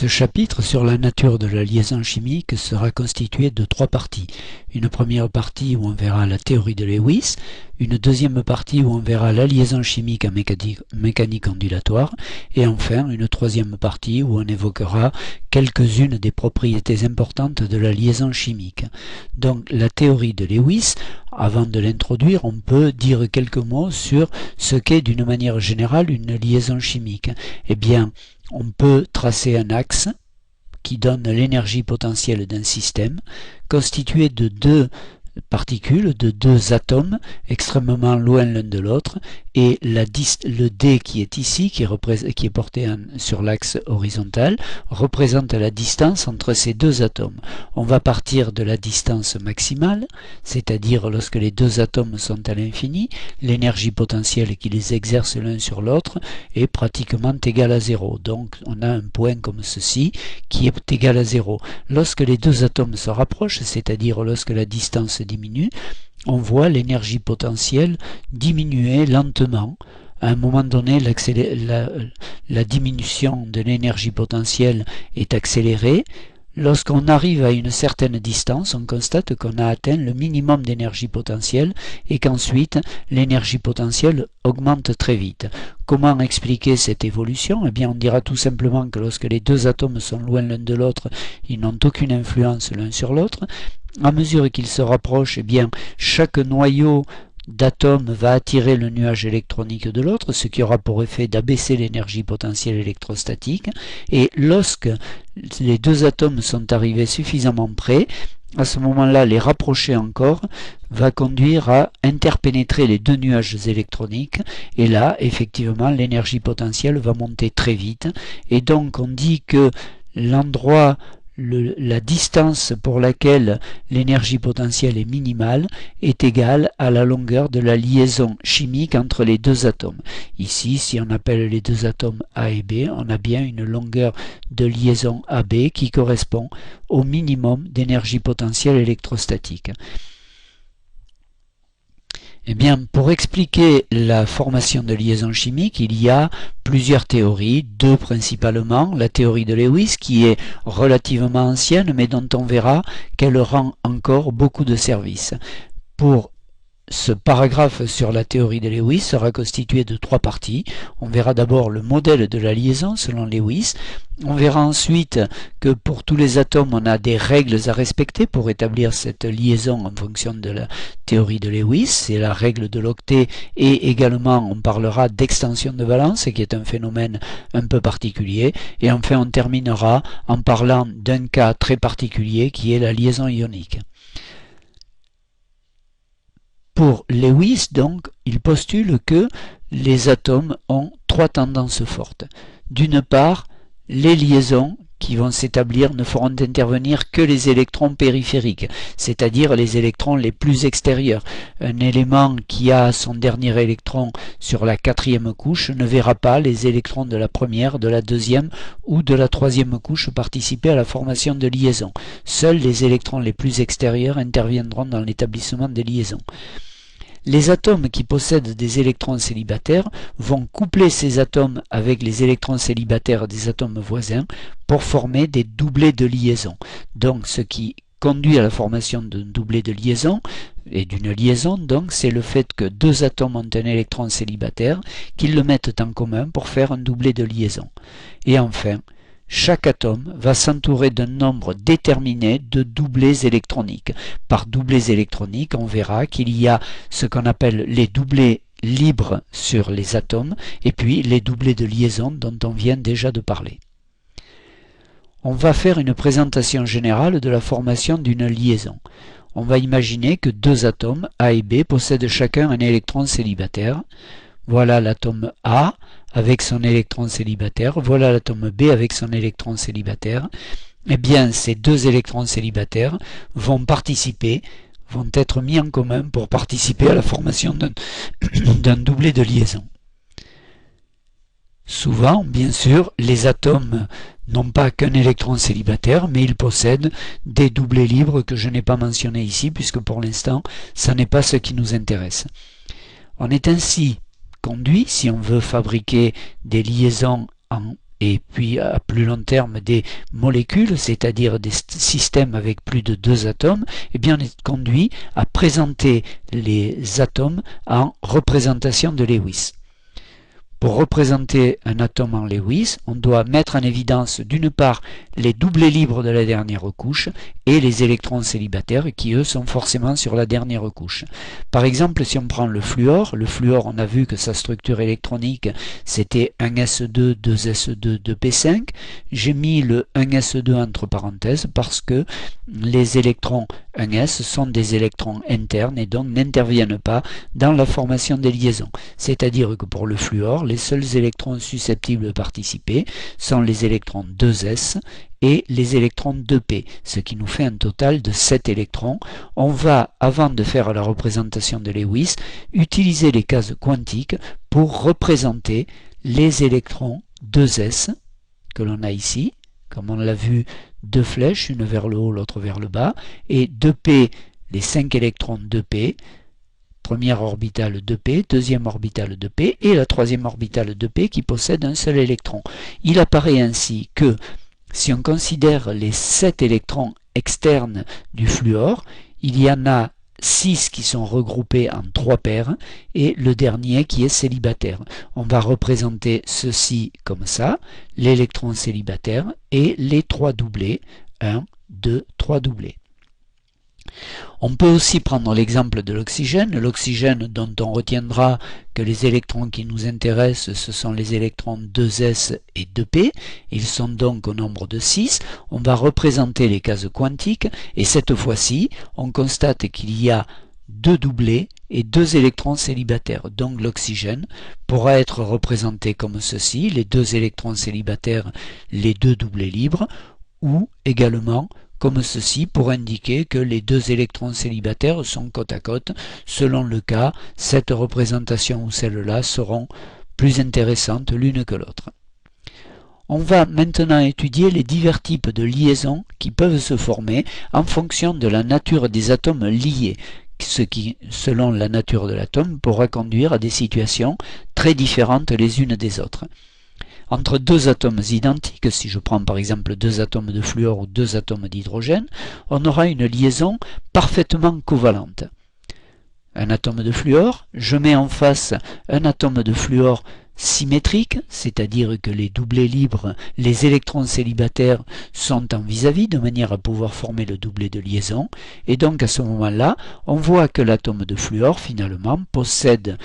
Ce chapitre sur la nature de la liaison chimique sera constitué de 3 parties. Une première partie où on verra la théorie de Lewis, une deuxième partie où on verra la liaison chimique en mécanique ondulatoire, et enfin une troisième partie où on évoquera quelques-unes des propriétés importantes de la liaison chimique. Donc la théorie de Lewis, avant de l'introduire, on peut dire quelques mots sur ce qu'est d'une manière générale une liaison chimique. Eh bien, on peut tracer un axe qui donne l'énergie potentielle d'un système constitué de deux particules, de deux atomes extrêmement loin l'un de l'autre, et le D qui est ici, qui est porté sur l'axe horizontal, représente la distance entre ces deux atomes. On va partir de la distance maximale, c'est-à-dire lorsque les deux atomes sont à l'infini, l'énergie potentielle qui les exerce l'un sur l'autre est pratiquement égale à 0. Donc on a un point comme ceci qui est égal à 0. Lorsque les deux atomes se rapprochent, c'est-à-dire lorsque la distance diminue, on voit l'énergie potentielle diminuer lentement. À un moment donné, la diminution de l'énergie potentielle est accélérée. Lorsqu'on arrive à une certaine distance, on constate qu'on a atteint le minimum d'énergie potentielle et qu'ensuite l'énergie potentielle augmente très vite. Comment expliquer cette évolution? Eh bien, on dira tout simplement que lorsque les deux atomes sont loin l'un de l'autre, ils n'ont aucune influence l'un sur l'autre. À mesure qu'ils se rapprochent, eh bien, chaque noyau d'atomes va attirer le nuage électronique de l'autre, ce qui aura pour effet d'abaisser l'énergie potentielle électrostatique. Et lorsque les deux atomes sont arrivés suffisamment près, à ce moment-là, les rapprocher encore va conduire à interpénétrer les deux nuages électroniques. Et là, effectivement, l'énergie potentielle va monter très vite. Et donc, on dit que l'endroit la distance pour laquelle l'énergie potentielle est minimale est égale à la longueur de la liaison chimique entre les deux atomes. Ici, si on appelle les deux atomes A et B, on a bien une longueur de liaison AB qui correspond au minimum d'énergie potentielle électrostatique. Eh bien, pour expliquer la formation de liaisons chimiques, il y a plusieurs théories, deux principalement. La théorie de Lewis, qui est relativement ancienne, mais dont on verra qu'elle rend encore beaucoup de services. Pour ce paragraphe sur la théorie de Lewis sera constitué de 3 parties. On verra d'abord le modèle de la liaison selon Lewis. On verra ensuite que pour tous les atomes, on a des règles à respecter pour établir cette liaison en fonction de la théorie de Lewis. C'est la règle de l'octet, et également on parlera d'extension de valence, qui est un phénomène un peu particulier. Et enfin, on terminera en parlant d'un cas très particulier qui est la liaison ionique. Pour Lewis, donc, il postule que les atomes ont 3 tendances fortes. D'une part, les liaisons qui vont s'établir ne feront intervenir que les électrons périphériques, c'est-à-dire les électrons les plus extérieurs. Un élément qui a son dernier électron sur la 4e couche ne verra pas les électrons de la première, de la deuxième ou de la 3e couche participer à la formation de liaisons. Seuls les électrons les plus extérieurs interviendront dans l'établissement des liaisons. Les atomes qui possèdent des électrons célibataires vont coupler ces atomes avec les électrons célibataires des atomes voisins pour former des doublés de liaison. Donc ce qui conduit à la formation d'un doublet de liaison et d'une liaison, donc, c'est le fait que deux atomes ont un électron célibataire, qu'ils le mettent en commun pour faire un doublet de liaison. Et enfin, chaque atome va s'entourer d'un nombre déterminé de doublés électroniques. Par doublés électroniques, on verra qu'il y a ce qu'on appelle les doublés libres sur les atomes, et puis les doublés de liaison dont on vient déjà de parler. On va faire une présentation générale de la formation d'une liaison. On va imaginer que deux atomes, A et B, possèdent chacun un électron célibataire. Voilà l'atome A avec son électron célibataire, voilà l'atome B avec son électron célibataire. Eh bien, ces deux électrons célibataires vont être mis en commun pour participer à la formation d'un doublet de liaison. Souvent, bien sûr, les atomes n'ont pas qu'un électron célibataire, mais ils possèdent des doublés libres que je n'ai pas mentionnés ici, puisque pour l'instant, ça n'est pas ce qui nous intéresse. On est ainsi conduit, si on veut fabriquer des liaisons et puis à plus long terme des molécules, c'est-à-dire des systèmes avec plus de 2 atomes, eh bien on est conduit à présenter les atomes en représentation de Lewis. Pour représenter un atome en Lewis, on doit mettre en évidence d'une part les doublés libres de la dernière couche et les électrons célibataires qui eux sont forcément sur la dernière couche. Par exemple, si on prend le fluor, on a vu que sa structure électronique c'était 1s2, 2s2, 2p5. J'ai mis le 1s2 entre parenthèses parce que les électrons 1s sont des électrons internes et donc n'interviennent pas dans la formation des liaisons. C'est-à-dire que pour le fluor, les seuls électrons susceptibles de participer sont les électrons 2s et les électrons 2p, ce qui nous fait un total de 7 électrons. On va, avant de faire la représentation de Lewis, utiliser les cases quantiques pour représenter les électrons 2s que l'on a ici, comme on l'a vu, 2 flèches, une vers le haut, l'autre vers le bas, et 2p, les 5 électrons 2p, première orbitale 2p, deuxième orbitale 2p, et la troisième orbitale 2p qui possède un seul électron. Il apparaît ainsi que, si on considère les 7 électrons externes du fluor, il y en a 6 qui sont regroupés en 3 paires, et le dernier qui est célibataire. On va représenter ceci comme ça, l'électron célibataire et les 3 doublés, 1, 2, 3 doublés. On peut aussi prendre l'exemple de l'oxygène dont on retiendra que les électrons qui nous intéressent ce sont les électrons 2s et 2p, ils sont donc au nombre de 6, on va représenter les cases quantiques et cette fois-ci on constate qu'il y a 2 doublés et 2 électrons célibataires, donc l'oxygène pourra être représenté comme ceci, les 2 électrons célibataires, les 2 doublés libres, ou également comme ceci pour indiquer que les 2 électrons célibataires sont côte à côte. Selon le cas, cette représentation ou celle-là seront plus intéressantes l'une que l'autre. On va maintenant étudier les divers types de liaisons qui peuvent se former en fonction de la nature des atomes liés, ce qui, selon la nature de l'atome, pourra conduire à des situations très différentes les unes des autres. Entre 2 atomes identiques, si je prends par exemple 2 atomes de fluor ou 2 atomes d'hydrogène, on aura une liaison parfaitement covalente. Un atome de fluor, je mets en face un atome de fluor symétrique, c'est-à-dire que les doublés libres, les électrons célibataires sont en vis-à-vis de manière à pouvoir former le doublet de liaison, et donc à ce moment-là, on voit que l'atome de fluor finalement possède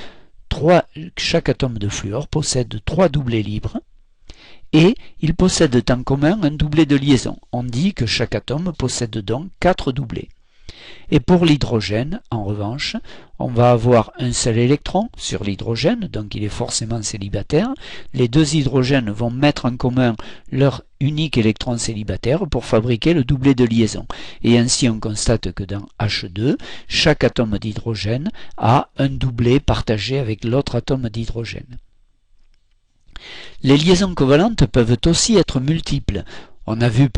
chaque atome de fluor possède 3 doublés libres et ils possèdent en commun un doublet de liaison. On dit que chaque atome possède donc 4 doublés. Et pour l'hydrogène, en revanche, on va avoir un seul électron sur l'hydrogène, donc il est forcément célibataire. Les 2 hydrogènes vont mettre en commun leur unique électron célibataire pour fabriquer le doublet de liaison. Et ainsi on constate que dans H2, chaque atome d'hydrogène a un doublet partagé avec l'autre atome d'hydrogène. Les liaisons covalentes peuvent aussi être multiples. On a vu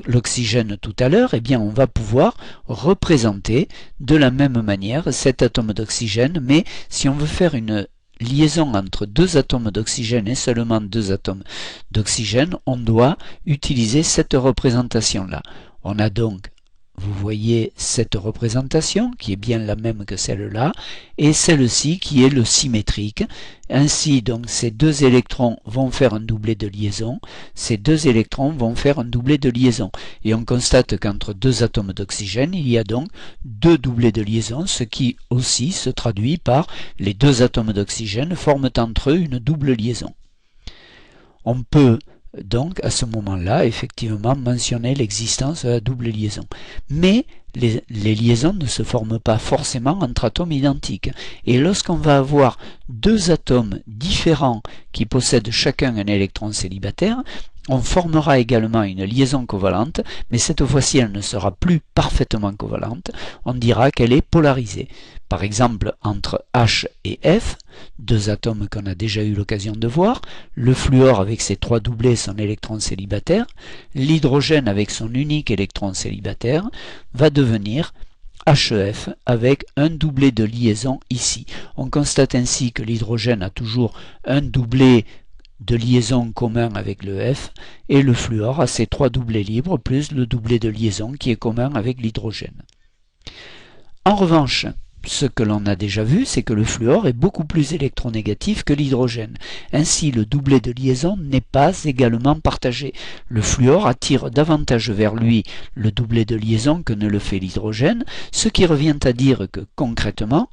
l'oxygène tout à l'heure, eh bien on va pouvoir représenter de la même manière cet atome d'oxygène, mais si on veut faire une liaison entre 2 atomes d'oxygène et seulement 2 atomes d'oxygène, on doit utiliser cette représentation-là. On a donc, vous voyez cette représentation qui est bien la même que celle-là, et celle-ci qui est le symétrique. Ainsi, donc, ces 2 électrons vont faire un doublet de liaison, ces 2 électrons vont faire un doublet de liaison. Et on constate qu'entre 2 atomes d'oxygène, il y a donc 2 doublets de liaison, ce qui aussi se traduit par les 2 atomes d'oxygène forment entre eux une double liaison. On peut donc à ce moment-là, effectivement, mentionner l'existence de la double liaison. Mais les liaisons ne se forment pas forcément entre atomes identiques. Et lorsqu'on va avoir 2 atomes différents qui possèdent chacun un électron célibataire, on formera également une liaison covalente, mais cette fois-ci elle ne sera plus parfaitement covalente, on dira qu'elle est polarisée. Par exemple, entre H et F, 2 atomes qu'on a déjà eu l'occasion de voir, le fluor avec ses 3 doublés, son électron célibataire, l'hydrogène avec son unique électron célibataire, va devenir HEF avec un doublet de liaison ici. On constate ainsi que l'hydrogène a toujours un doublet de liaison commun avec le F, et le fluor a ses 3 doublés libres plus le doublet de liaison qui est commun avec l'hydrogène. En revanche, ce que l'on a déjà vu, c'est que le fluor est beaucoup plus électronégatif que l'hydrogène. Ainsi, le doublet de liaison n'est pas également partagé. Le fluor attire davantage vers lui le doublet de liaison que ne le fait l'hydrogène, ce qui revient à dire que, concrètement,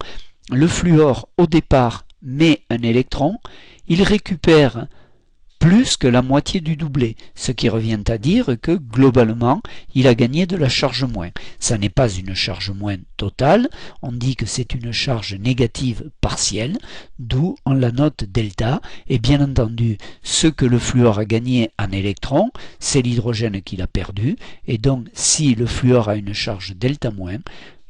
le fluor, au départ, met un électron, il récupère plus que la moitié du doublet, ce qui revient à dire que, globalement, il a gagné de la charge moins. Ça n'est pas une charge moins totale, on dit que c'est une charge négative partielle, d'où on la note delta, et bien entendu, ce que le fluor a gagné en électrons, c'est l'hydrogène qu'il a perdu, et donc si le fluor a une charge delta moins,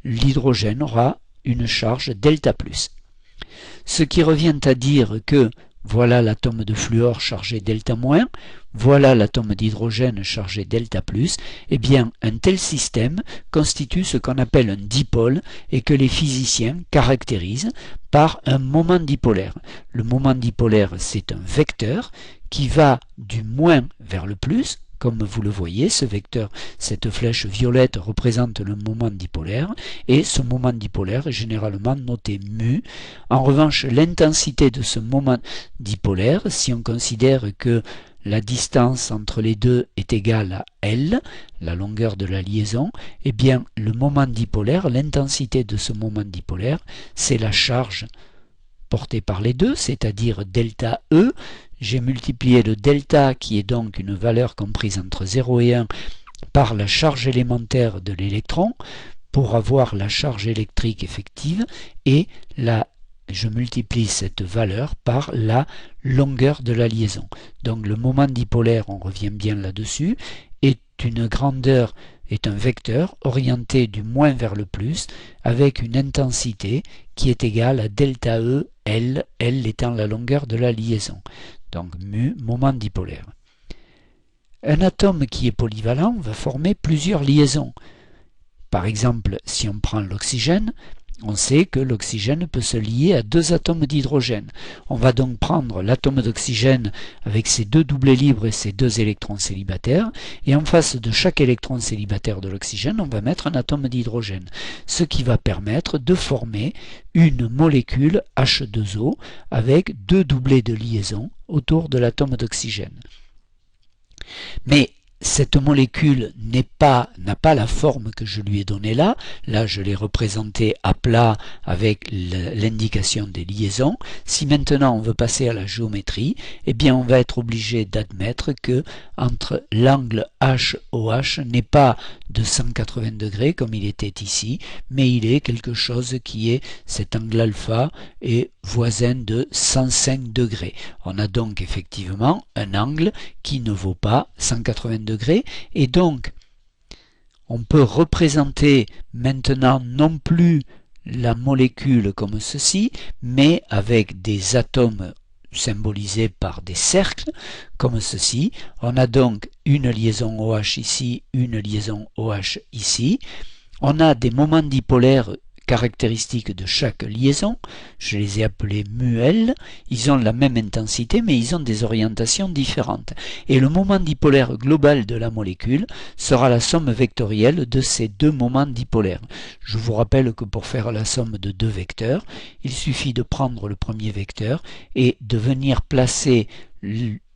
l'hydrogène aura une charge delta plus. Ce qui revient à dire que voilà l'atome de fluor chargé delta-, voilà l'atome d'hydrogène chargé delta+, eh bien un tel système constitue ce qu'on appelle un dipôle et que les physiciens caractérisent par un moment dipolaire. Le moment dipolaire, c'est un vecteur qui va du moins vers le plus. Comme vous le voyez, ce vecteur, cette flèche violette représente le moment dipolaire et ce moment dipolaire est généralement noté mu. En revanche, l'intensité de ce moment dipolaire, si on considère que la distance entre les deux est égale à L, la longueur de la liaison, eh bien le moment dipolaire, l'intensité de ce moment dipolaire, c'est la charge portée par les deux, c'est-à-dire delta E. J'ai multiplié le delta, qui est donc une valeur comprise entre 0 et 1, par la charge élémentaire de l'électron, pour avoir la charge électrique effective, et je multiplie cette valeur par la longueur de la liaison. Donc le moment dipolaire, on revient bien là-dessus, est un vecteur orienté du moins vers le plus, avec une intensité qui est égale à delta E, L étant la longueur de la liaison. Donc mu, moment dipolaire. Un atome qui est polyvalent va former plusieurs liaisons. Par exemple, si on prend l'oxygène, on sait que l'oxygène peut se lier à 2 atomes d'hydrogène. On va donc prendre l'atome d'oxygène avec ses 2 doublets libres et ses 2 électrons célibataires, et en face de chaque électron célibataire de l'oxygène, on va mettre un atome d'hydrogène, ce qui va permettre de former une molécule H2O avec 2 doublets de liaison autour de l'atome d'oxygène. Mais cette molécule n'a pas la forme que je lui ai donnée là. Là, je l'ai représentée à plat avec l'indication des liaisons. Si maintenant on veut passer à la géométrie, eh bien on va être obligé d'admettre que entre l'angle HOH n'est pas de 180 degrés comme il était ici, mais il est quelque chose qui est, cet angle alpha est voisin de 105 degrés. On a donc effectivement un angle qui ne vaut pas 180 degrés, et donc on peut représenter maintenant non plus la molécule comme ceci, mais avec des atomes symbolisés par des cercles comme ceci. On a donc une liaison OH ici, une liaison OH ici. On a des moments dipolaires caractéristiques de chaque liaison, je les ai appelés mu-L, ils ont la même intensité mais ils ont des orientations différentes. Et le moment dipolaire global de la molécule sera la somme vectorielle de ces 2 moments dipolaires. Je vous rappelle que pour faire la somme de 2 vecteurs, il suffit de prendre le premier vecteur et de venir placer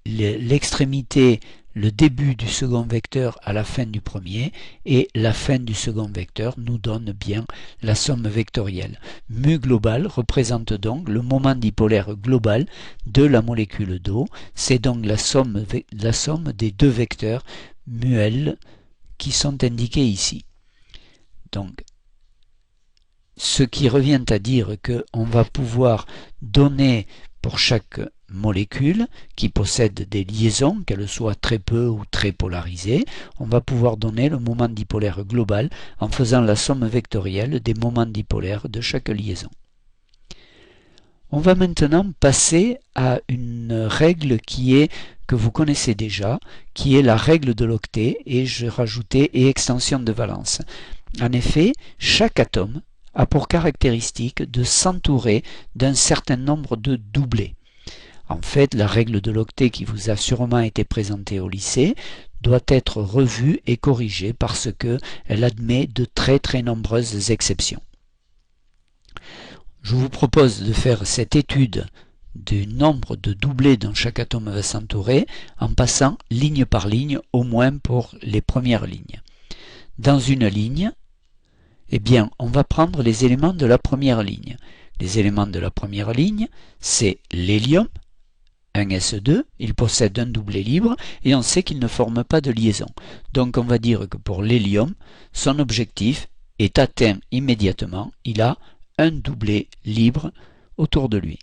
l'extrémité, le début du second vecteur à la fin du premier, et la fin du second vecteur nous donne bien la somme vectorielle. Mu global représente donc le moment dipolaire global de la molécule d'eau. C'est donc la somme des 2 vecteurs mu L qui sont indiqués ici. Donc, ce qui revient à dire qu'on va pouvoir donner pour chaque molécule qui possède des liaisons, qu'elles soient très peu ou très polarisées, on va pouvoir donner le moment dipolaire global en faisant la somme vectorielle des moments dipolaires de chaque liaison. On va maintenant passer à une règle que vous connaissez déjà, qui est la règle de l'octet, et je rajoutais et extension de valence. En effet, chaque atome a pour caractéristique de s'entourer d'un certain nombre de doublets. En fait, la règle de l'octet qui vous a sûrement été présentée au lycée doit être revue et corrigée parce qu'elle admet de très nombreuses exceptions. Je vous propose de faire cette étude du nombre de doublés dont chaque atome va s'entourer en passant ligne par ligne, au moins pour les premières lignes. Dans une ligne, eh bien, on va prendre les éléments de la première ligne. Les éléments de la première ligne, c'est l'hélium, un S2, il possède un doublet libre et on sait qu'il ne forme pas de liaison. Donc on va dire que pour l'hélium, son objectif est atteint immédiatement, il a un doublet libre autour de lui.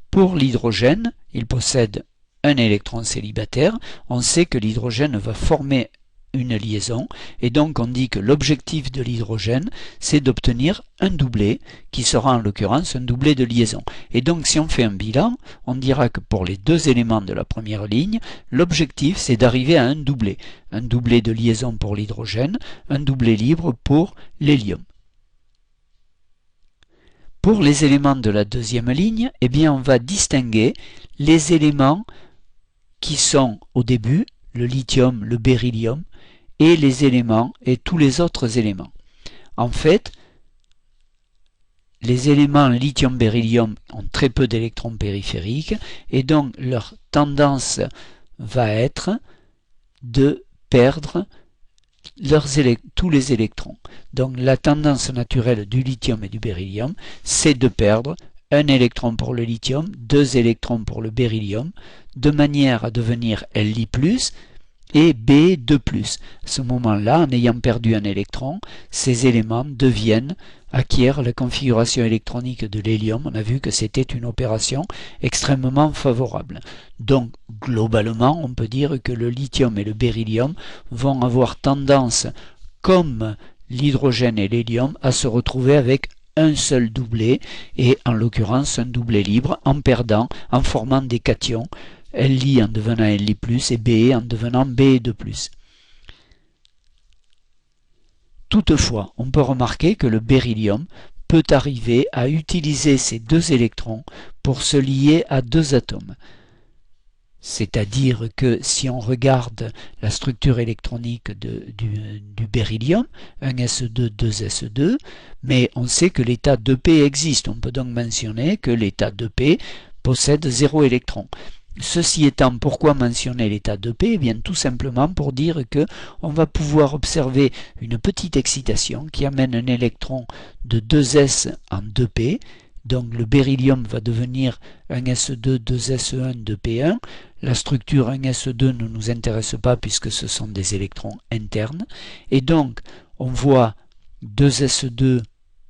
Pour l'hydrogène, il possède un électron célibataire, on sait que l'hydrogène va former une liaison et donc on dit que l'objectif de l'hydrogène c'est d'obtenir un doublet qui sera en l'occurrence un doublet de liaison. Et donc si on fait un bilan, on dira que pour les deux éléments de la première ligne, l'objectif c'est d'arriver à un doublet de liaison pour l'hydrogène, un doublet libre pour l'hélium. Pour les éléments de la deuxième ligne, eh bien on va distinguer les éléments qui sont au début, le lithium, le beryllium, et les éléments et tous les autres éléments. En fait, les éléments lithium-beryllium ont très peu d'électrons périphériques et donc leur tendance va être de perdre tous les électrons. Donc la tendance naturelle du lithium et du beryllium, c'est de perdre un électron pour le lithium, deux électrons pour le beryllium, de manière à devenir Li+, et B2+. À ce moment-là, en ayant perdu un électron, ces éléments acquièrent la configuration électronique de l'hélium. On a vu que c'était une opération extrêmement favorable. Donc, globalement, on peut dire que le lithium et le beryllium vont avoir tendance, comme l'hydrogène et l'hélium, à se retrouver avec un seul doublet, et en l'occurrence un doublet libre, en formant des cations, Li en devenant Li+, et Be en devenant Be2+. Toutefois, on peut remarquer que le beryllium peut arriver à utiliser ces deux électrons pour se lier à deux atomes. C'est-à-dire que si on regarde la structure électronique du beryllium, un S2, 2 S2, mais on sait que l'état 2p existe. On peut donc mentionner que l'état 2p possède 0 électron. Ceci étant, pourquoi mentionner l'état 2p? Eh bien, tout simplement pour dire que on va pouvoir observer une petite excitation qui amène un électron de 2s en 2p. Donc le beryllium va devenir un S2, 2s1, 2p1. La structure 1s2 ne nous intéresse pas puisque ce sont des électrons internes. Et donc, on voit 2s2,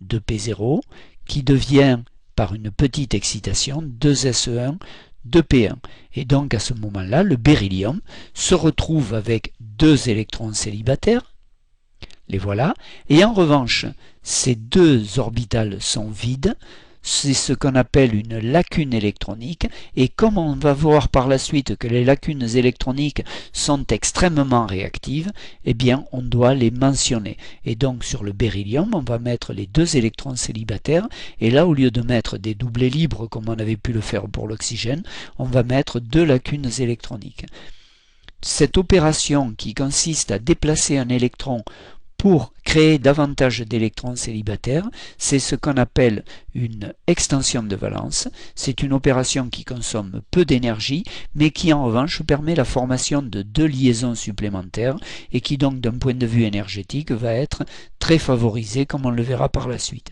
2p0 qui devient, par une petite excitation, 2s1, 2p1. Et donc à ce moment-là, le beryllium se retrouve avec deux électrons célibataires, les voilà, et en revanche, ces deux orbitales sont vides, c'est ce qu'on appelle une lacune électronique, et comme on va voir par la suite que les lacunes électroniques sont extrêmement réactives, eh bien on doit les mentionner. Et donc sur le beryllium, on va mettre les deux électrons célibataires, et là au lieu de mettre des doublets libres comme on avait pu le faire pour l'oxygène, on va mettre deux lacunes électroniques. Cette opération qui consiste à déplacer un électron pour créer davantage d'électrons célibataires, c'est ce qu'on appelle une extension de valence. C'est une opération qui consomme peu d'énergie, mais qui en revanche permet la formation de deux liaisons supplémentaires et qui donc d'un point de vue énergétique va être très favorisée, comme on le verra par la suite.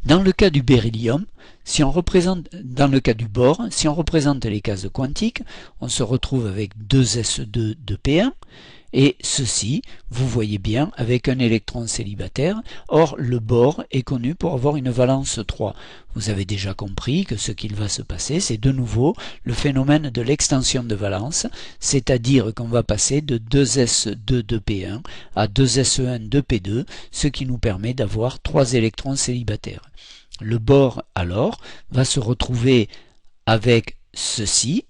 Dans le cas du beryllium, dans le cas du bore, si on représente les cases quantiques, on se retrouve avec 2s2, 2p1, et ceci, vous voyez bien, avec un électron célibataire. Or, le bore est connu pour avoir une valence 3. Vous avez déjà compris que ce qu'il va se passer, c'est de nouveau le phénomène de l'extension de valence, c'est-à-dire qu'on va passer de 2s2, 2p1 à 2s1, 2p2, ce qui nous permet d'avoir 3 électrons célibataires. Le bore, alors, va se retrouver avec ceci,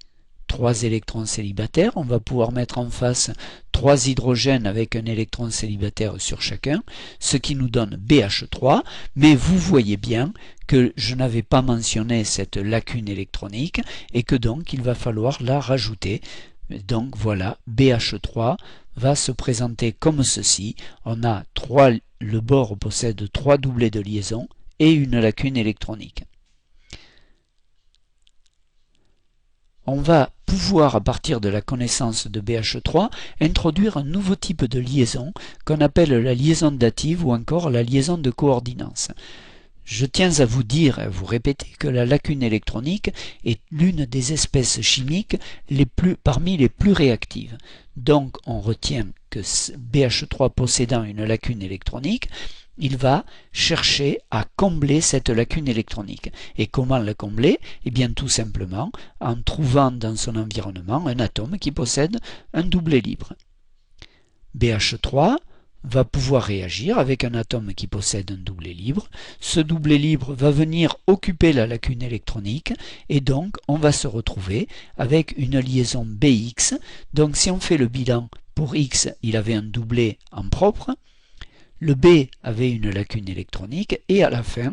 3 électrons célibataires. On va pouvoir mettre en face 3 hydrogènes avec un électron célibataire sur chacun, ce qui nous donne BH3, mais vous voyez bien que je n'avais pas mentionné cette lacune électronique et que donc il va falloir la rajouter. Donc voilà, BH3 va se présenter comme ceci. On a le bord possède 3 doublets de liaison et une lacune électronique. On va pouvoir, à partir de la connaissance de BH3, introduire un nouveau type de liaison qu'on appelle la liaison dative ou encore la liaison de coordinance. Je tiens à vous dire, à vous répéter que la lacune électronique est l'une des espèces chimiques parmi les plus réactives. Donc on retient que BH3 possédant une lacune électronique, il va chercher à combler cette lacune électronique. Et comment la combler? Eh bien tout simplement en trouvant dans son environnement un atome qui possède un doublet libre. BH3 va pouvoir réagir avec un atome qui possède un doublet libre. Ce doublet libre va venir occuper la lacune électronique et donc on va se retrouver avec une liaison BX. Donc si on fait le bilan, pour X, il avait un doublet en propre, le B avait une lacune électronique et à la fin,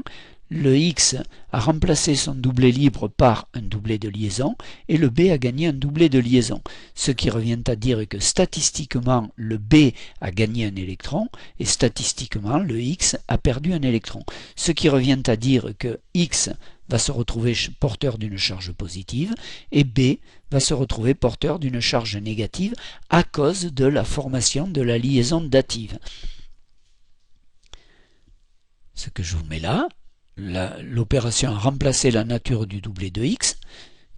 le X a remplacé son doublet libre par un doublet de liaison et le B a gagné un doublet de liaison. Ce qui revient à dire que statistiquement, le B a gagné un électron et statistiquement, le X a perdu un électron. Ce qui revient à dire que X va se retrouver porteur d'une charge positive et B va se retrouver porteur d'une charge négative à cause de la formation de la liaison dative. Ce que je vous mets là, l'opération a remplacé la nature du doublet de X,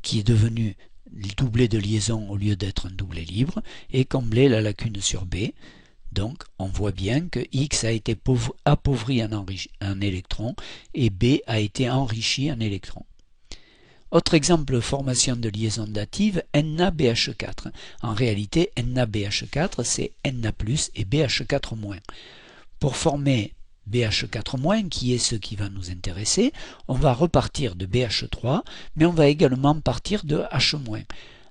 qui est devenu le doublet de liaison au lieu d'être un doublet libre, et comblé la lacune sur B. Donc on voit bien que X a été appauvri en électrons et B a été enrichi en électrons. Autre exemple de formation de liaison dative, NaBH4. En réalité, NaBH4 c'est Na+, et BH4-. Pour former BH4-, qui est ce qui va nous intéresser, on va repartir de BH3, mais on va également partir de H-.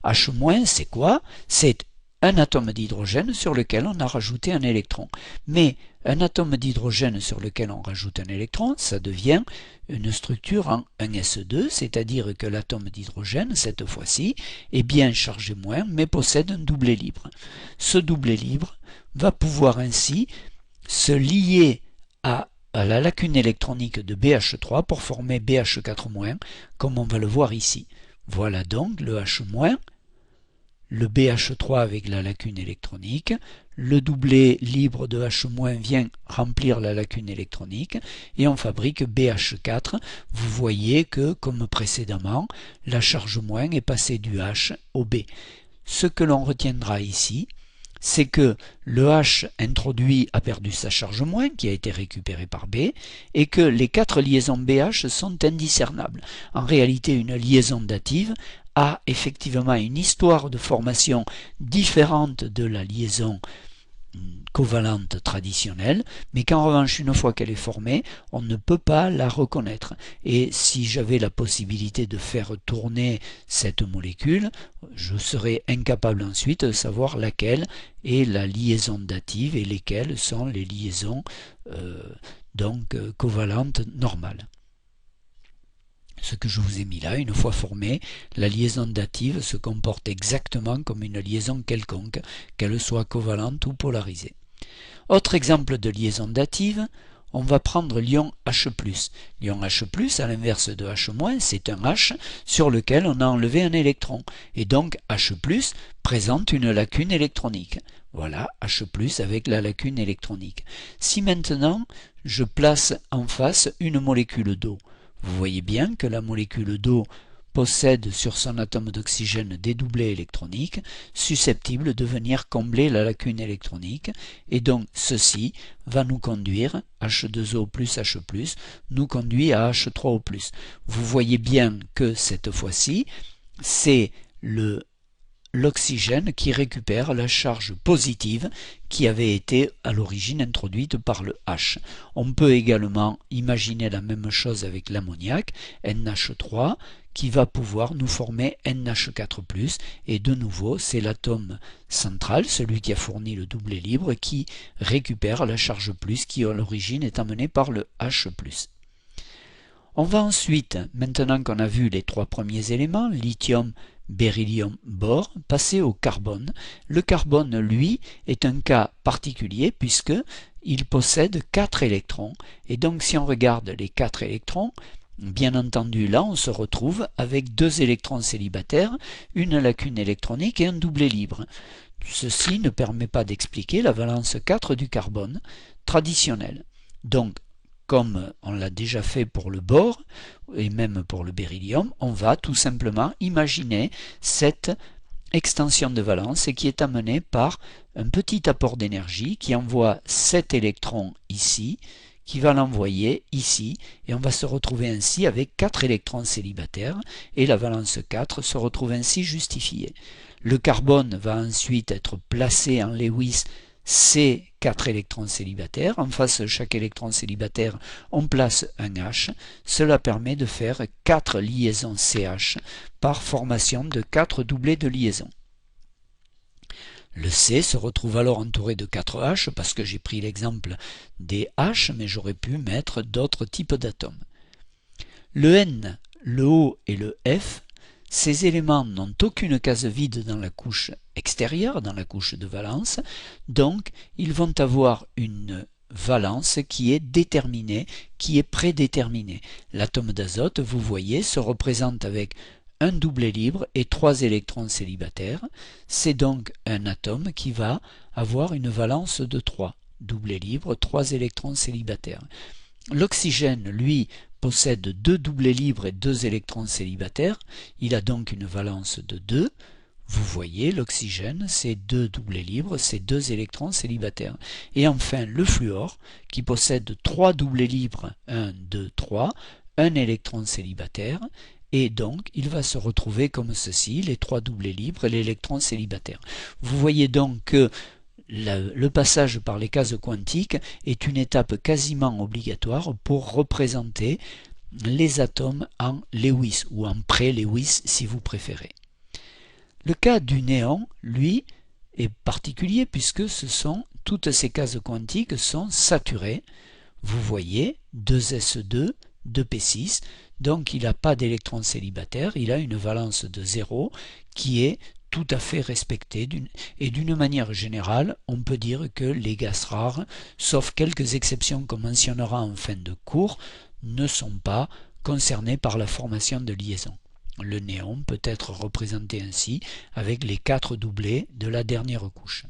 H- c'est quoi? C'est un atome d'hydrogène sur lequel on a rajouté un électron. Mais un atome d'hydrogène sur lequel on rajoute un électron, ça devient une structure en 1s2, c'est-à-dire que l'atome d'hydrogène, cette fois-ci, est bien chargé moins, mais possède un doublet libre. Ce doublet libre va pouvoir ainsi se lier à la lacune électronique de BH3 pour former BH4-, comme on va le voir ici. Voilà donc le H-, le BH3 avec la lacune électronique, le doublet libre de H- vient remplir la lacune électronique et on fabrique BH4. Vous voyez que, comme précédemment, la charge moins est passée du H au B. Ce que l'on retiendra ici, c'est que le H introduit a perdu sa charge moins, qui a été récupérée par B, et que les 4 liaisons BH sont indiscernables. En réalité, une liaison dative a effectivement une histoire de formation différente de la liaison covalente traditionnelle, mais qu'en revanche, une fois qu'elle est formée, on ne peut pas la reconnaître. Et si j'avais la possibilité de faire tourner cette molécule, je serais incapable ensuite de savoir laquelle est la liaison dative et lesquelles sont les liaisons covalentes normales. Ce que je vous ai mis là, une fois formée, la liaison dative se comporte exactement comme une liaison quelconque, qu'elle soit covalente ou polarisée. Autre exemple de liaison dative, on va prendre l'ion H+. L'ion H+, à l'inverse de H-, c'est un H sur lequel on a enlevé un électron. Et donc H+, présente une lacune électronique. Voilà, H+, avec la lacune électronique. Si maintenant, je place en face une molécule d'eau, vous voyez bien que la molécule d'eau possède sur son atome d'oxygène des doublets électroniques susceptibles de venir combler la lacune électronique et donc ceci va nous conduire, H2O plus H+, nous conduit à H3O+. Vous voyez bien que cette fois-ci, c'est le l'oxygène qui récupère la charge positive qui avait été à l'origine introduite par le H. On peut également imaginer la même chose avec l'ammoniac, NH3, qui va pouvoir nous former NH4+, et de nouveau c'est l'atome central, celui qui a fourni le doublet libre, qui récupère la charge plus qui à l'origine est amenée par le H+. On va ensuite, maintenant qu'on a vu les trois premiers éléments, lithium, beryllium, bore, passer au carbone. Le carbone, lui, est un cas particulier puisque il possède 4 électrons. Et donc si on regarde les 4 électrons, bien entendu là on se retrouve avec 2 électrons célibataires, une lacune électronique et un doublet libre. Ceci ne permet pas d'expliquer la valence 4 du carbone traditionnelle. Donc, comme on l'a déjà fait pour le bore et même pour le beryllium, on va tout simplement imaginer cette extension de valence qui est amenée par un petit apport d'énergie qui envoie cet électron ici, qui va l'envoyer ici, et on va se retrouver ainsi avec 4 électrons célibataires, et la valence 4 se retrouve ainsi justifiée. Le carbone va ensuite être placé en Lewis C 4 électrons célibataires. En face de chaque électron célibataire, on place un H. Cela permet de faire 4 liaisons CH par formation de 4 doublets de liaison. Le C se retrouve alors entouré de 4 H parce que j'ai pris l'exemple des H, mais j'aurais pu mettre d'autres types d'atomes. Le N, le O et le F, ces éléments n'ont aucune case vide dans la couche extérieure, dans la couche de valence, donc ils vont avoir une valence qui est déterminée, qui est prédéterminée. L'atome d'azote, vous voyez, se représente avec un doublet libre et 3 électrons célibataires. C'est donc un atome qui va avoir une valence de 3. Doublet libre, 3 électrons célibataires. L'oxygène, lui, possède 2 doublets libres et 2 électrons célibataires. Il a donc une valence de 2. Vous voyez, l'oxygène, c'est 2 doublets libres, c'est 2 électrons célibataires. Et enfin, le fluor, qui possède 3 doublets libres, 1, 2, 3, 1 électron célibataire, et donc il va se retrouver comme ceci, les 3 doublets libres et l'électron célibataire. Vous voyez donc que le passage par les cases quantiques est une étape quasiment obligatoire pour représenter les atomes en Lewis ou en pré-Lewis si vous préférez. Le cas du néon, lui, est particulier puisque toutes ces cases quantiques sont saturées. Vous voyez, 2s2, 2p6, donc il n'a pas d'électron célibataire, il a une valence de 0 qui est tout à fait respectée, et d'une manière générale, on peut dire que les gaz rares, sauf quelques exceptions qu'on mentionnera en fin de cours, ne sont pas concernés par la formation de liaison. Le néon peut être représenté ainsi avec les 4 doublets de la dernière couche.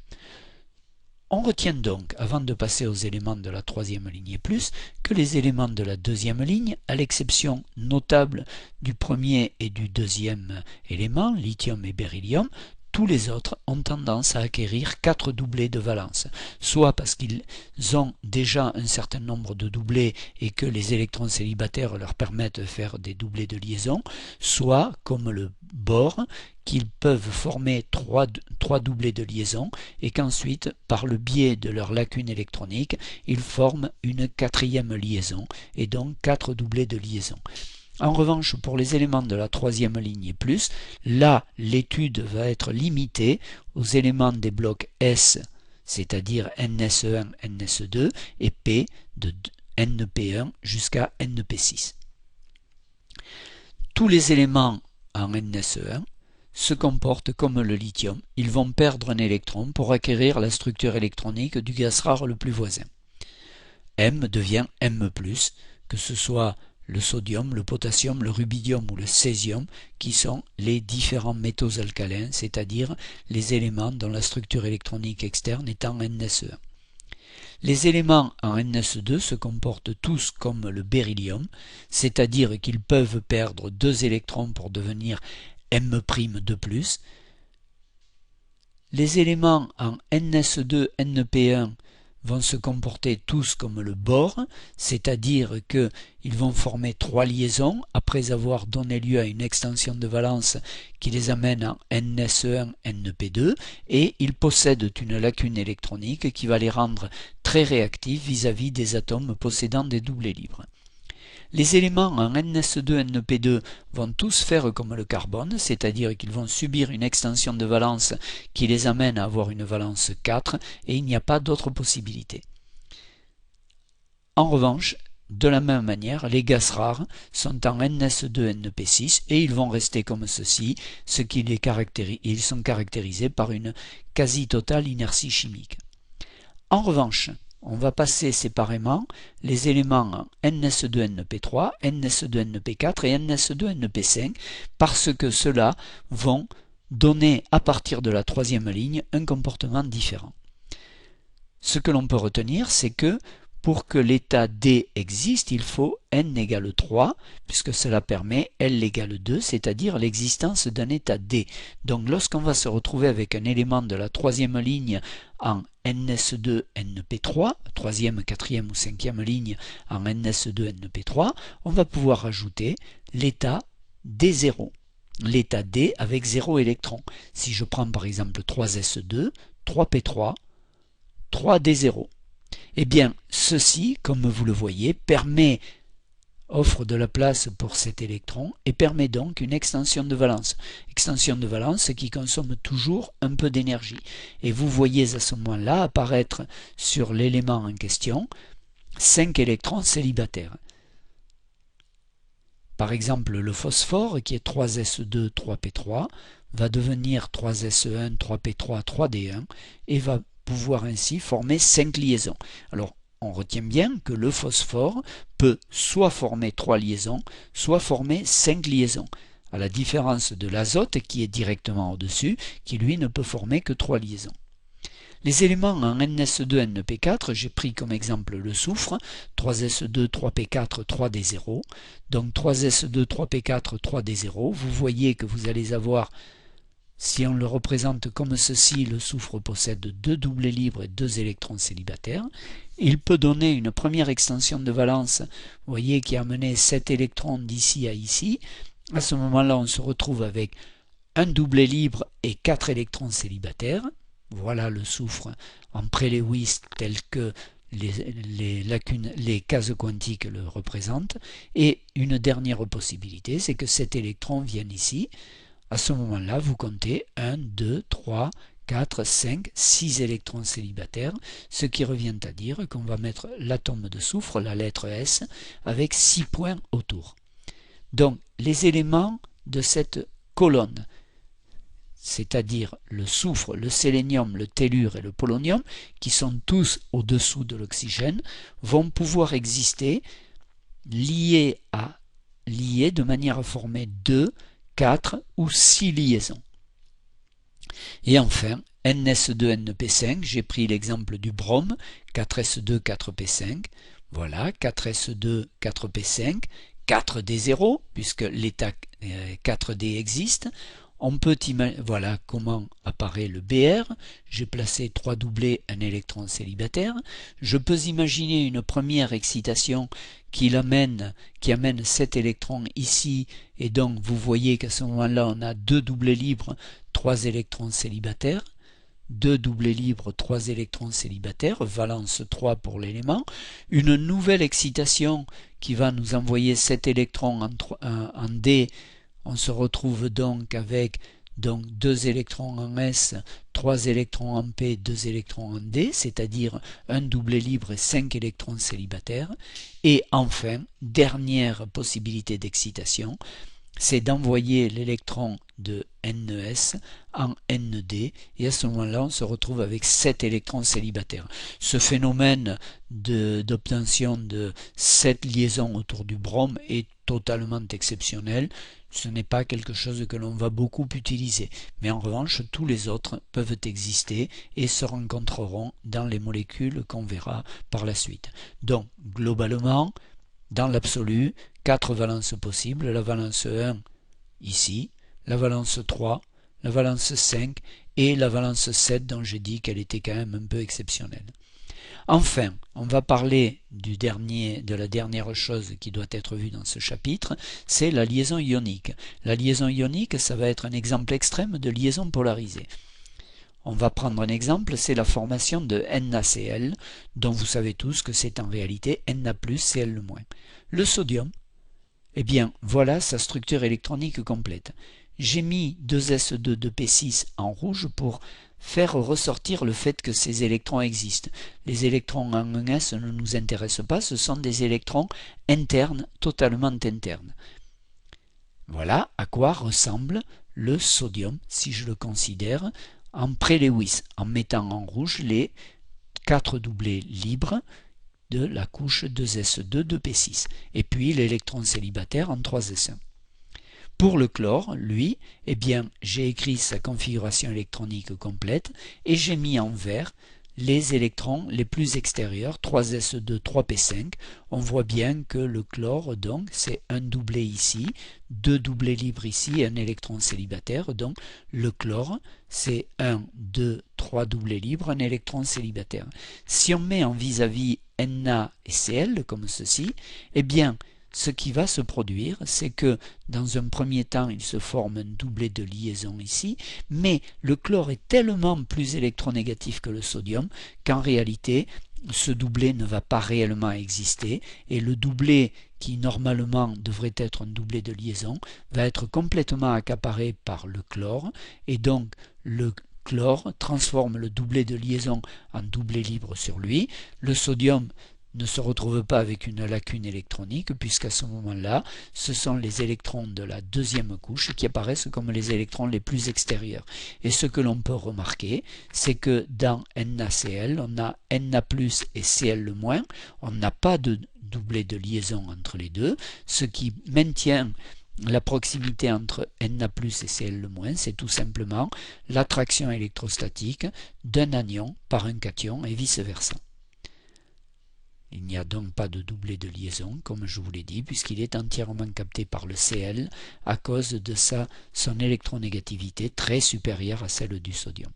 On retient donc, avant de passer aux éléments de la troisième ligne et plus, que les éléments de la deuxième ligne, à l'exception notable du premier et du deuxième élément, lithium et beryllium, tous les autres ont tendance à acquérir 4 doublets de valence, soit parce qu'ils ont déjà un certain nombre de doublets et que les électrons célibataires leur permettent de faire des doublets de liaison, soit, comme le bore, qu'ils peuvent former 3 doublets de liaison et qu'ensuite, par le biais de leur lacune électronique, ils forment une 4e liaison et donc 4 doublets de liaison. En revanche, pour les éléments de la troisième ligne et plus, là, l'étude va être limitée aux éléments des blocs S, c'est-à-dire NS1, NS2, et P de NP1 jusqu'à NP6. Tous les éléments en NS1 se comportent comme le lithium. Ils vont perdre un électron pour acquérir la structure électronique du gaz rare le plus voisin. M devient M+, que ce soit le sodium, le potassium, le rubidium ou le césium, qui sont les différents métaux alcalins, c'est-à-dire les éléments dont la structure électronique externe est en NS1. Les éléments en NS2 se comportent tous comme le beryllium, c'est-à-dire qu'ils peuvent perdre 2 électrons pour devenir M'2+. Les éléments en NS2, NP1 vont se comporter tous comme le Bohr, c'est-à-dire qu'ils vont former trois liaisons après avoir donné lieu à une extension de valence qui les amène en NS1, NP2, et ils possèdent une lacune électronique qui va les rendre très réactifs vis-à-vis des atomes possédant des doublés libres. Les éléments en NS2, NP2 vont tous faire comme le carbone, c'est-à-dire qu'ils vont subir une extension de valence qui les amène à avoir une valence 4 et il n'y a pas d'autre possibilité. En revanche, de la même manière, les gaz rares sont en NS2, NP6 et ils vont rester comme ceci, ce qui les caractérise. Ils sont caractérisés par une quasi-totale inertie chimique. En revanche, on va passer séparément les éléments NS2NP3, NS2NP4 et NS2NP5 parce que ceux-là vont donner à partir de la troisième ligne un comportement différent. Ce que l'on peut retenir, c'est que pour que l'état D existe, il faut n égale 3, puisque cela permet L égale 2, c'est-à-dire l'existence d'un état D. Donc lorsqu'on va se retrouver avec un élément de la troisième ligne en NS2 NP3, troisième, quatrième ou cinquième ligne en NS2 NP3, on va pouvoir ajouter l'état D0, l'état D avec 0 électron. Si je prends par exemple 3S2, 3P3, 3D0. Eh bien, ceci, comme vous le voyez, offre de la place pour cet électron et permet donc une extension de valence. Extension de valence qui consomme toujours un peu d'énergie. Et vous voyez à ce moment-là apparaître sur l'élément en question 5 électrons célibataires. Par exemple, le phosphore, qui est 3S2, 3P3, va devenir 3S1, 3P3, 3D1 et va pouvoir ainsi former 5 liaisons. Alors, on retient bien que le phosphore peut soit former 3 liaisons, soit former 5 liaisons, à la différence de l'azote qui est directement au-dessus, qui lui ne peut former que 3 liaisons. Les éléments en NS2, NP4, j'ai pris comme exemple le soufre, 3S2, 3P4, 3D0. Donc 3S2, 3P4, 3D0. Vous voyez que vous allez avoir, si on le représente comme ceci, le soufre possède 2 doublés libres et 2 électrons célibataires. Il peut donner une première extension de valence, vous voyez, qui a amené 7 électrons d'ici à ici. À ce moment-là, on se retrouve avec un doublet libre et 4 électrons célibataires. Voilà le soufre en pré-Lewis tel que les cases quantiques le représentent. Et une dernière possibilité, c'est que cet électron vienne ici. À ce moment-là, vous comptez 1, 2, 3, 4, 5, 6 électrons célibataires, ce qui revient à dire qu'on va mettre l'atome de soufre, la lettre S, avec 6 points autour. Donc, les éléments de cette colonne, c'est-à-dire le soufre, le sélénium, le tellure et le polonium, qui sont tous au-dessous de l'oxygène, vont pouvoir exister liés de manière à former 2, 4 ou 6 liaisons. Et enfin, NS2, NP5, j'ai pris l'exemple du brome, 4S2, 4P5, voilà, 4S2, 4P5, 4D0, puisque l'état 4D existe. On peut imaginer, voilà comment apparaît le BR, j'ai placé 3 doublés, un électron célibataire. Je peux imaginer une première excitation qui amène 7 électrons ici, et donc vous voyez qu'à ce moment-là on a 2 doublés libres, 3 électrons célibataires. 2 doublés libres, 3 électrons célibataires, valence 3 pour l'élément. Une nouvelle excitation qui va nous envoyer 7 électrons en D. On se retrouve donc avec 2 électrons en S, 3 électrons en P, 2 électrons en D, c'est-à-dire un doublet libre et 5 électrons célibataires. Et enfin, dernière possibilité d'excitation, c'est d'envoyer l'électron de NES en ND, et à ce moment-là, on se retrouve avec 7 électrons célibataires. Ce phénomène d'obtention de 7 liaisons autour du brome est totalement exceptionnel. Ce n'est pas quelque chose que l'on va beaucoup utiliser, mais en revanche, tous les autres peuvent exister et se rencontreront dans les molécules qu'on verra par la suite. Donc, globalement, dans l'absolu, 4 valences possibles, la valence 1 ici, la valence 3, la valence 5 et la valence 7 dont j'ai dit qu'elle était quand même un peu exceptionnelle. Enfin, on va parler de la dernière chose qui doit être vue dans ce chapitre, c'est la liaison ionique. La liaison ionique, ça va être un exemple extrême de liaison polarisée. On va prendre un exemple, c'est la formation de NaCl, dont vous savez tous que c'est en réalité Na+, Cl-. Le sodium, eh bien voilà sa structure électronique complète. J'ai mis 2s2 2p6 en rouge pour faire ressortir le fait que ces électrons existent. Les électrons en 1s ne nous intéressent pas, ce sont des électrons internes, totalement internes. Voilà à quoi ressemble le sodium, si je le considère en pré-Lewis, en mettant en rouge les 4 doublés libres de la couche 2s2 2p6, et puis l'électron célibataire en 3s1. Pour le chlore, lui, eh bien, j'ai écrit sa configuration électronique complète et j'ai mis en vert les électrons les plus extérieurs, 3s2, 3p5. On voit bien que le chlore, donc, c'est un doublé ici, 2 doublés libres ici et un électron célibataire. Donc, le chlore, c'est 1, 2, 3 doublés libres, un électron célibataire. Si on met en vis-à-vis Na et Cl, comme ceci, eh bien, ce qui va se produire, c'est que dans un premier temps, il se forme un doublet de liaison ici, mais le chlore est tellement plus électronégatif que le sodium qu'en réalité, ce doublet ne va pas réellement exister et le doublet qui normalement devrait être un doublet de liaison va être complètement accaparé par le chlore et donc le chlore transforme le doublet de liaison en doublet libre sur lui. Le sodium ne se retrouve pas avec une lacune électronique puisqu'à ce moment-là, ce sont les électrons de la deuxième couche qui apparaissent comme les électrons les plus extérieurs. Et ce que l'on peut remarquer, c'est que dans NaCl, on a Na+, et Cl-, on n'a pas de doublet de liaison entre les deux, ce qui maintient la proximité entre Na+, et Cl-, c'est tout simplement l'attraction électrostatique d'un anion par un cation et vice-versa. Il n'y a donc pas de doublet de liaison, comme je vous l'ai dit, puisqu'il est entièrement capté par le Cl à cause de son électronégativité très supérieure à celle du sodium.